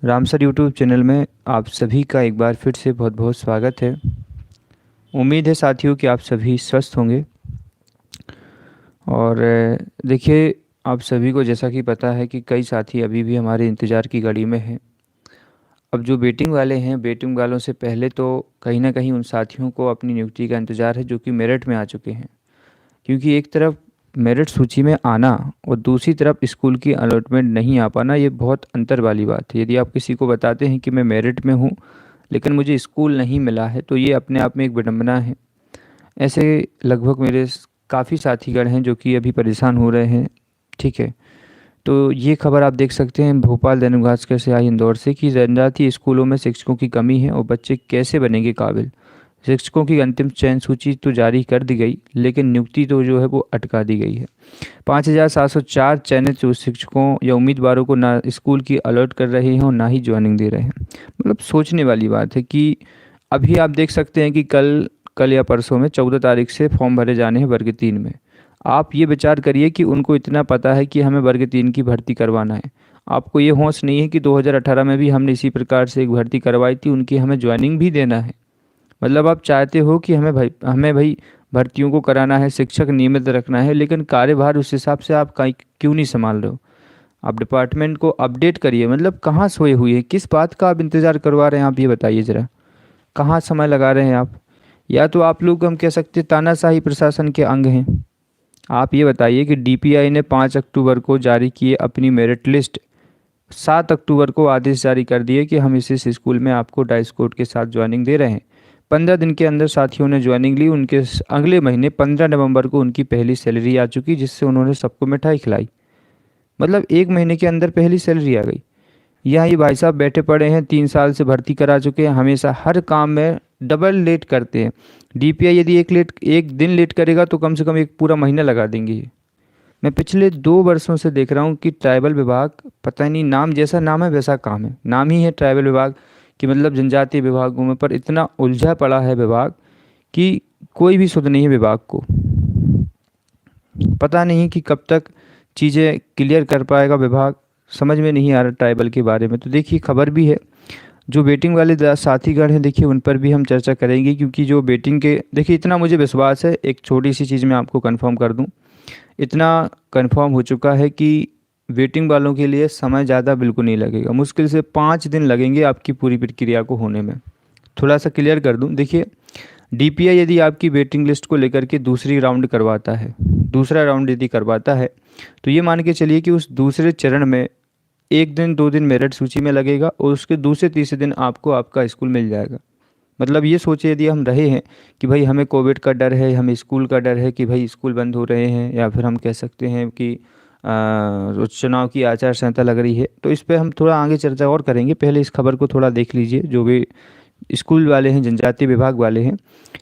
Ramsar YouTube channel में आप सभी का एक बार फिर से बहुत बहुत स्वागत है। उम्मीद है साथियों कि आप सभी स्वस्थ होंगे। और देखिए, आप सभी को जैसा कि पता है कि कई साथी अभी भी हमारे इंतज़ार की घड़ी में हैं। अब जो वेटिंग वाले हैं, वेटिंग वालों से पहले तो कहीं ना कहीं उन साथियों को अपनी नियुक्ति का इंतज़ार है जो कि मेरिट में आ चुके हैं। क्योंकि एक तरफ मेरिट सूची में आना और दूसरी तरफ स्कूल की अलॉटमेंट नहीं आ पाना, ये बहुत अंतर वाली बात है। यदि आप किसी को बताते हैं कि मैं मेरिट में हूँ लेकिन मुझे स्कूल नहीं मिला है, तो ये अपने आप में एक विडंबना है। ऐसे लगभग मेरे काफ़ी साथीगण हैं जो कि अभी परेशान हो रहे हैं। ठीक है, तो ये खबर आप देख सकते हैं भोपाल दैनिक भास्कर से आई, इंदौर से, कि जनजातीय स्कूलों में शिक्षकों की कमी है और बच्चे कैसे बनेंगे काबिल। शिक्षकों की अंतिम चयन सूची तो जारी कर दी गई लेकिन नियुक्ति तो जो है वो अटका दी गई है। 5,704 चयनित जो शिक्षकों या उम्मीदवारों को ना स्कूल की अलर्ट कर रहे हैं और ना ही ज्वाइनिंग दे रहे हैं। मतलब सोचने वाली बात है कि अभी आप देख सकते हैं कि कल कल या परसों में 14 तारीख से फॉर्म भरे जाने हैं वर्ग 3 में। आप ये विचार करिए कि उनको इतना पता है कि हमें वर्ग 3 की भर्ती करवाना है। आपको ये होश नहीं है कि 2018 में भी हमने इसी प्रकार से एक भर्ती करवाई थी, उनकी हमें ज्वाइनिंग भी देना है। मतलब आप चाहते हो कि हमें भाई भर्तियों को कराना है, शिक्षक नियमित रखना है, लेकिन कार्यभार उस हिसाब से आप कहीं क्यों नहीं संभाल रहे हो। आप डिपार्टमेंट को अपडेट करिए। मतलब कहाँ सोए हुए हैं, किस बात का आप इंतज़ार करवा रहे हैं, आप ये बताइए ज़रा। कहाँ समय लगा रहे हैं आप। या तो आप लोग, हम कह सकते हैं, तानाशाही प्रशासन के अंग हैं। आप ये बताइए कि डीपीआई ने 5 अक्टूबर को जारी किए अपनी मेरिट लिस्ट। 7 अक्टूबर को आदेश जारी कर दिए कि हम इस स्कूल में आपको डाइस कोड के साथ ज्वाइनिंग दे रहे हैं। 15 दिन के अंदर साथियों ने ज्वाइनिंग ली। उनके अगले महीने 15 नवंबर को उनकी पहली सैलरी आ चुकी, जिससे उन्होंने सबको मिठाई खिलाई। मतलब 1 महीने के अंदर पहली सैलरी आ गई। यहाँ ये भाई साहब बैठे पड़े हैं, 3 साल से भर्ती करा चुके हैं, हमेशा हर काम में डबल लेट करते हैं। डीपीआई यदि एक दिन लेट करेगा तो कम से कम एक पूरा महीना लगा देंगे ये। मैं पिछले 2 वर्षों से देख रहा हूँ कि ट्राइबल विभाग, पता नहीं, नाम जैसा नाम है वैसा काम है। नाम ही है ट्राइबल विभाग कि मतलब जनजातीय विभागों में, पर इतना उलझा पड़ा है विभाग कि कोई भी सुध नहीं है विभाग को। पता नहीं कि कब तक चीज़ें क्लियर कर पाएगा विभाग, समझ में नहीं आ रहा ट्राइबल के बारे में। तो देखिए, खबर भी है। जो बेटिंग वाले साथीगण हैं, देखिए उन पर भी हम चर्चा करेंगे, क्योंकि जो बेटिंग के, देखिए इतना मुझे विश्वास है, एक छोटी सी चीज़ मैं आपको कंफर्म कर दूं। इतना कंफर्म हो चुका है कि वेटिंग वालों के लिए समय ज़्यादा बिल्कुल नहीं लगेगा। मुश्किल से 5 दिन लगेंगे आपकी पूरी प्रक्रिया को होने में। थोड़ा सा क्लियर कर दूं, देखिए डीपीआई यदि आपकी वेटिंग लिस्ट को लेकर के दूसरी राउंड करवाता है, दूसरा राउंड यदि करवाता है, तो ये मान के चलिए कि उस दूसरे चरण में 1 दिन 2 दिन मेरिट सूची में लगेगा और उसके दूसरे तीसरे दिन आपको आपका स्कूल मिल जाएगा। मतलब ये सोचिए, यदि हम रहे हैं कि भाई हमें कोविड का डर है, हमें स्कूल का डर है कि भाई स्कूल बंद हो रहे हैं, या फिर हम कह सकते हैं कि चुनाव की आचार संहिता लग रही है, तो इस पे हम थोड़ा आगे चर्चा और करेंगे। पहले इस खबर को थोड़ा देख लीजिए। जो भी स्कूल वाले हैं, जनजातीय विभाग वाले हैं,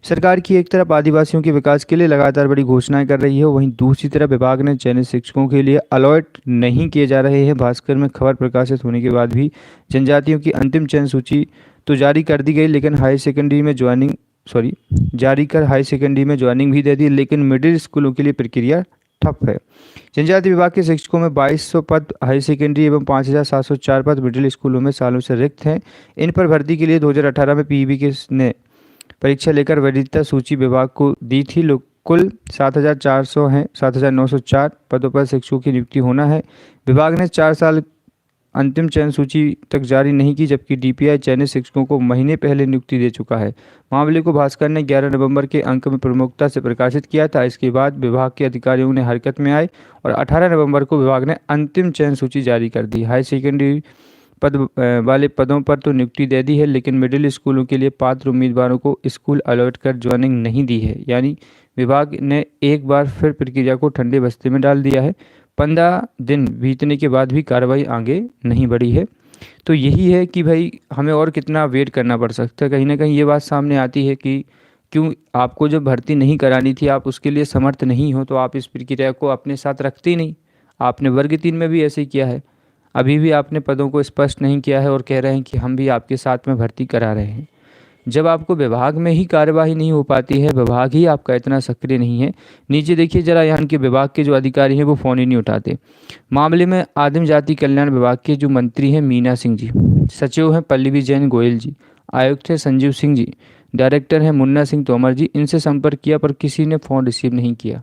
सरकार की एक तरफ आदिवासियों के विकास के लिए लगातार बड़ी घोषणाएं कर रही है, वहीं दूसरी तरफ विभाग ने चयनित शिक्षकों के लिए अलॉट नहीं किए जा रहे हैं। भास्कर में खबर प्रकाशित होने के बाद भी जनजातियों की अंतिम चयन सूची तो जारी कर दी गई, लेकिन हाई सेकेंडरी में ज्वाइनिंग, सॉरी, जारी कर हाई सेकेंडरी में ज्वाइनिंग भी दे दी, लेकिन मिडिल स्कूलों के लिए प्रक्रिया ठप है। जनजातीय विभाग के शिक्षकों में 2200 पद हाई सेकेंडरी एवं 5,704 पद मिडिल स्कूलों में सालों से रिक्त हैं। इन पर भर्ती के लिए 2018 में पीईबी के ने परीक्षा लेकर वरीयता सूची विभाग को दी थी। लोग कुल 7,400 हैं, 7,904 पदों पर शिक्षकों की नियुक्ति होना है। विभाग ने 4 साल अंतिम चयन सूची तक जारी नहीं की, जबकि डीपीआई चयनित शिक्षकों को महीने पहले नियुक्ति दे चुका है। मामले को भास्कर ने 11 नवंबर के अंक में प्रमुखता से प्रकाशित किया था। इसके बाद विभाग के अधिकारियों ने हरकत में आए और 18 नवंबर को विभाग ने अंतिम चयन सूची जारी कर दी। हाई सेकेंडरी पद वाले पदों पर तो नियुक्ति दे दी है, लेकिन मिडिल स्कूलों के लिए पात्र उम्मीदवारों को स्कूल अलॉट कर ज्वाइनिंग नहीं दी है। यानी विभाग ने एक बार फिर प्रक्रिया को ठंडे बस्ते में डाल दिया है। 15 दिन बीतने के बाद भी कार्रवाई आगे नहीं बढ़ी है। तो यही है कि भाई हमें और कितना वेट करना पड़ सकता है। कहीं ना कहीं ये बात सामने आती है कि क्यों आपको जब भर्ती नहीं करानी थी, आप उसके लिए समर्थ नहीं हो, तो आप इस प्रक्रिया को अपने साथ रखते ही नहीं। आपने वर्ग 3 में भी ऐसे ही किया है। अभी भी आपने पदों को स्पष्ट नहीं किया है और कह रहे हैं कि हम भी आपके साथ में भर्ती करा रहे हैं। जब आपको विभाग में ही कार्यवाही नहीं हो पाती है, विभाग ही आपका इतना सक्रिय नहीं है, नीचे देखिए जरा, यहाँ के विभाग के जो अधिकारी हैं वो फ़ोन ही नहीं उठाते। मामले में आदिम जाति कल्याण विभाग के जो मंत्री हैं मीना सिंह जी, सचिव हैं पल्लवी जैन गोयल जी, आयुक्त हैं संजीव सिंह जी, डायरेक्टर हैं मुन्ना सिंह तोमर जी। इनसे संपर्क किया पर किसी ने फ़ोन रिसीव नहीं किया।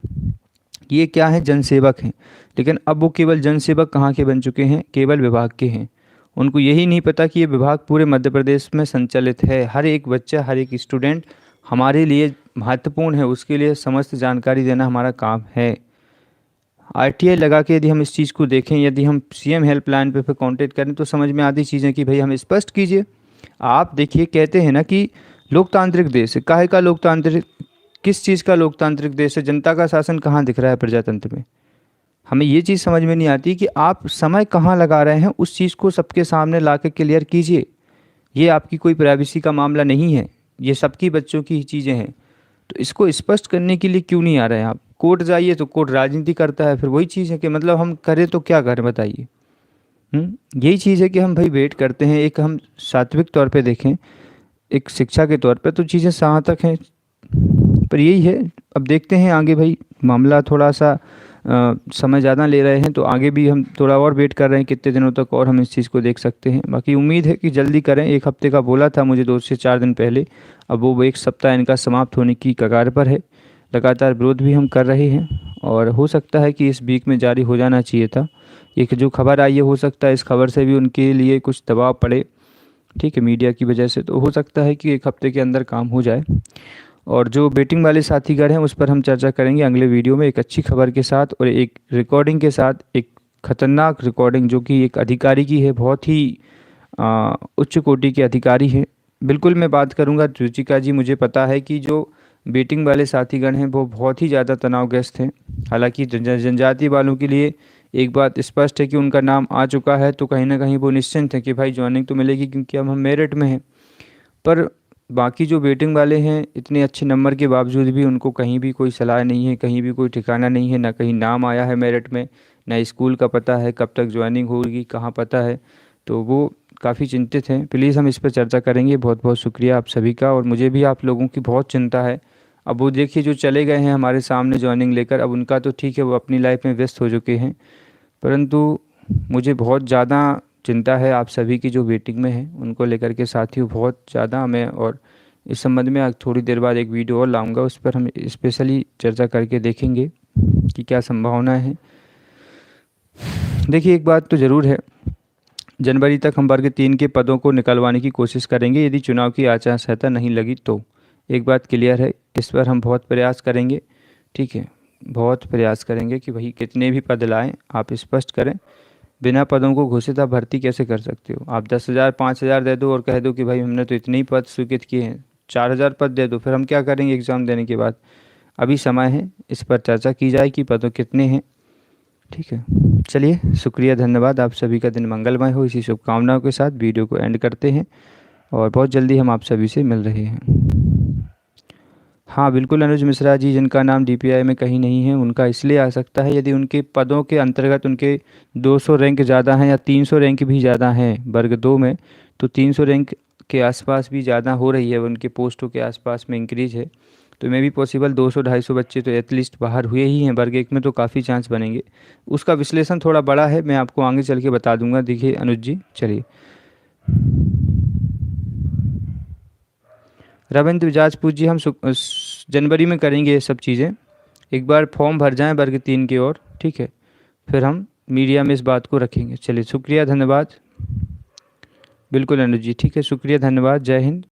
ये क्या है, जनसेवक हैं, लेकिन अब वो केवल जनसेवक कहाँ के बन चुके हैं, केवल विभाग के हैं। उनको यही नहीं पता कि ये विभाग पूरे मध्य प्रदेश में संचालित है। हर एक बच्चा, हर एक स्टूडेंट हमारे लिए महत्वपूर्ण है, उसके लिए समस्त जानकारी देना हमारा काम है। आरटीआई लगा के यदि हम इस चीज़ को देखें, यदि हम सीएम हेल्पलाइन पे फिर कांटेक्ट करें तो समझ में आती चीज़ें कि भाई हमें स्पष्ट कीजिए। आप देखिए, कहते हैं ना कि लोकतांत्रिक देश है, काहे का लोकतांत्रिक, किस चीज़ का लोकतांत्रिक देश है, जनता का शासन कहाँ दिख रहा है प्रजातंत्र में। हमें ये चीज़ समझ में नहीं आती कि आप समय कहाँ लगा रहे हैं, उस चीज़ को सबके सामने ला के क्लियर कीजिए। ये आपकी कोई प्राइवेसी का मामला नहीं है, ये सबकी बच्चों की ही चीज़ें हैं। तो इसको स्पष्ट करने के लिए क्यों नहीं आ रहे हैं आप। कोर्ट जाइए तो कोर्ट राजनीति करता है, फिर वही चीज़ है कि मतलब हम करें तो क्या करें बताइए। यही चीज़ है कि हम भाई वेट करते हैं, एक हम सात्विक तौर पे देखें, एक शिक्षा के तौर पे तो चीज़ें जहाँ तक हैं, पर यही है। अब देखते हैं आगे भाई, मामला थोड़ा सा समय ज़्यादा ले रहे हैं, तो आगे भी हम थोड़ा और वेट कर रहे हैं कितने दिनों तक और हम इस चीज़ को देख सकते हैं। बाकी उम्मीद है कि जल्दी करें। 1 हफ्ते का बोला था मुझे 2 से 4 दिन पहले, अब वो 1 सप्ताह इनका समाप्त होने की कगार पर है। लगातार विरोध भी हम कर रहे हैं और हो सकता है कि इस वीक में जारी हो जाना चाहिए था। एक जो खबर आई है, हो सकता है इस खबर से भी उनके लिए कुछ दबाव पड़े, ठीक है, मीडिया की वजह से, तो हो सकता है कि 1 हफ्ते के अंदर काम हो जाए। और जो बेटिंग वाले साथीगढ़ हैं उस पर हम चर्चा करेंगे अगले वीडियो में, एक अच्छी खबर के साथ और एक रिकॉर्डिंग के साथ, एक खतरनाक रिकॉर्डिंग जो कि एक अधिकारी की है, बहुत ही उच्च कोटि के अधिकारी हैं। बिल्कुल मैं बात करूंगा रुचिका जी, मुझे पता है कि जो बेटिंग वाले साथीगण हैं वो बहुत ही ज़्यादा तनावग्रस्त हैं। हालांकि जनजाति वालों के लिए एक बात स्पष्ट है कि उनका नाम आ चुका है, तो कहीं ना कहीं वो निश्चिंत है कि भाई ज्वाइनिंग तो मिलेगी क्योंकि अब हम मेरिट में हैं। पर बाकी जो वेटिंग वाले हैं, इतने अच्छे नंबर के बावजूद भी उनको कहीं भी कोई सलाह नहीं है, कहीं भी कोई ठिकाना नहीं है, ना कहीं नाम आया है मेरिट में, ना स्कूल का पता है, कब तक ज्वाइनिंग होगी कहाँ पता है। तो वो काफ़ी चिंतित हैं। प्लीज़ हम इस पर चर्चा करेंगे। बहुत बहुत शुक्रिया आप सभी का, और मुझे भी आप लोगों की बहुत चिंता है। अब वो देखिए जो चले गए हैं हमारे सामने ज्वाइनिंग लेकर, अब उनका तो ठीक है, वो अपनी लाइफ में व्यस्त हो चुके हैं, परंतु मुझे बहुत ज़्यादा चिंता है आप सभी की जो वेटिंग में है उनको लेकर के। साथियों बहुत ज़्यादा मैं, और इस संबंध में थोड़ी देर बाद एक वीडियो और लाऊंगा, उस पर हम स्पेशली चर्चा करके देखेंगे कि क्या संभावना है। देखिए एक बात तो ज़रूर है, जनवरी तक हम वर्ग 3 के पदों को निकलवाने की कोशिश करेंगे यदि चुनाव की आचार संहिता नहीं लगी तो। एक बात क्लियर है, इस पर हम बहुत प्रयास करेंगे, ठीक है, बहुत प्रयास करेंगे कि भाई कितने भी पद लाएं आप स्पष्ट करें। बिना पदों को घोषित आप भर्ती कैसे कर सकते हो। आप 10,000 5,000 दे दो और कह दो कि भाई हमने तो इतने ही पद स्वीकृत किए हैं, 4,000 पद दे दो, फिर हम क्या करेंगे एग्ज़ाम देने के बाद। अभी समय है, इस पर चर्चा की जाए कि पदों कितने हैं, ठीक है। चलिए शुक्रिया, धन्यवाद, आप सभी का दिन मंगलमय हो। इसी शुभकामनाओं के साथ वीडियो को एंड करते हैं और बहुत जल्दी हम आप सभी से मिल रहे हैं। हाँ बिल्कुल, अनुज मिश्रा जी जिनका नाम डीपीआई में कहीं नहीं है, उनका इसलिए आ सकता है यदि उनके पदों के अंतर्गत उनके 200 रैंक ज़्यादा हैं या 300 रैंक भी ज़्यादा हैं वर्ग 2 में, तो 300 रैंक के आसपास भी ज़्यादा हो रही है, उनके पोस्टों के आसपास में इंक्रीज है, तो मे भी पॉसिबल 200-250 बच्चे तो एटलीस्ट बाहर हुए ही हैं। वर्ग 1 में तो काफ़ी चांस बनेंगे। उसका विश्लेषण थोड़ा बड़ा है, मैं आपको आगे चल के बता दूंगा। देखिए अनुज जी, चलिए रविंद्र जाजपूत जी, हम जनवरी में करेंगे ये सब चीज़ें। एक बार फॉर्म भर जाएं वर्ग 3 की ओर, ठीक है, फिर हम मीडिया में इस बात को रखेंगे। चलिए शुक्रिया, धन्यवाद। बिल्कुल अनुज जी, ठीक है, शुक्रिया, धन्यवाद, जय हिंद।